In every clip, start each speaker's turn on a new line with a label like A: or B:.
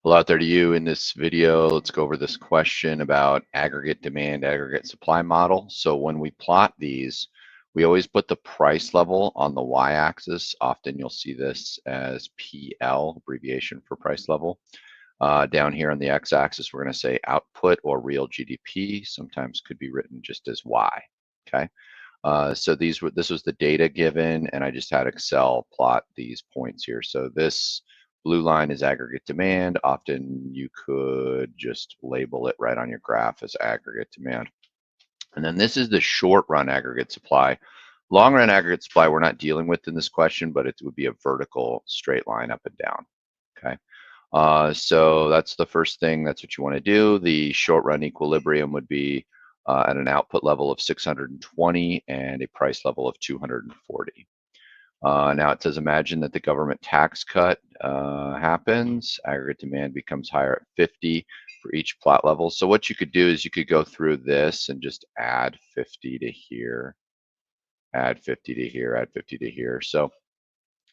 A: Hello out there to you. In this video, let's go over this question about aggregate demand, aggregate supply model. So when we plot these, we always put the price level on the y-axis. Often you'll see this as PL, abbreviation for price level. Down here on the x-axis, we're going to say output or real GDP. Sometimes could be written just as Y. Okay. So this was the data given, and I just had Excel plot these points here. So this blue line is aggregate demand. Often you could just label it right on your graph as aggregate demand. And then this is the short run aggregate supply. Long run aggregate supply we're not dealing with in this question, but it would be a vertical straight line up and down. Okay. So that's the first thing. That's what you want to do. The short run equilibrium would be at an output level of 620 and a price level of 240. Now it says imagine that the government tax cut happens. Aggregate demand becomes higher at 50 for each plot level. So what you could do is you could go through this and just add 50 to here, add 50 to here, add 50 to here. So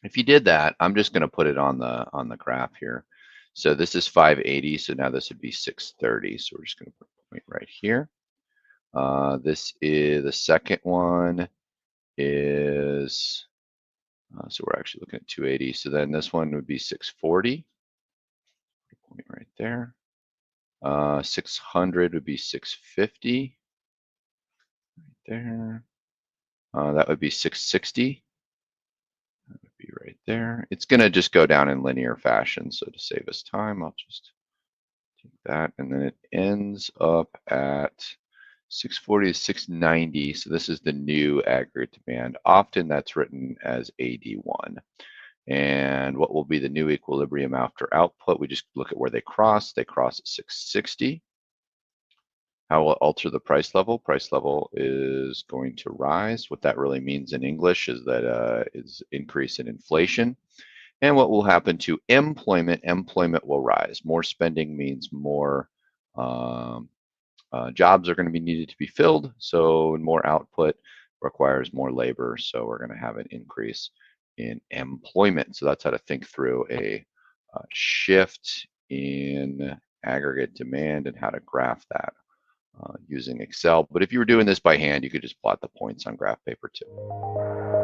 A: if you did that, I'm just going to put it on the graph here. So this is 580. So now this would be 630. So we're just going to put a point right here. This is the second one is, so we're actually looking at 280. So then this one would be 640. Point right there. 600 would be 650. Right there. That would be 660. That would be right there. It's going to just go down in linear fashion. So to save us time, I'll just take that. And then it ends up at 640 to 690. So this is the new aggregate demand. Often that's written as AD1. And what will be the new equilibrium after output? We just look at where they cross. They cross at 660. How will it alter the price level? Price level is going to rise. What that really means in English is that is increase in inflation. And what will happen to employment? Employment will rise. More spending means more jobs are going to be needed to be filled. So more output requires more labor. So we're going to have an increase in employment. So that's how to think through a shift in aggregate demand and how to graph that using Excel. But if you were doing this by hand, you could just plot the points on graph paper too.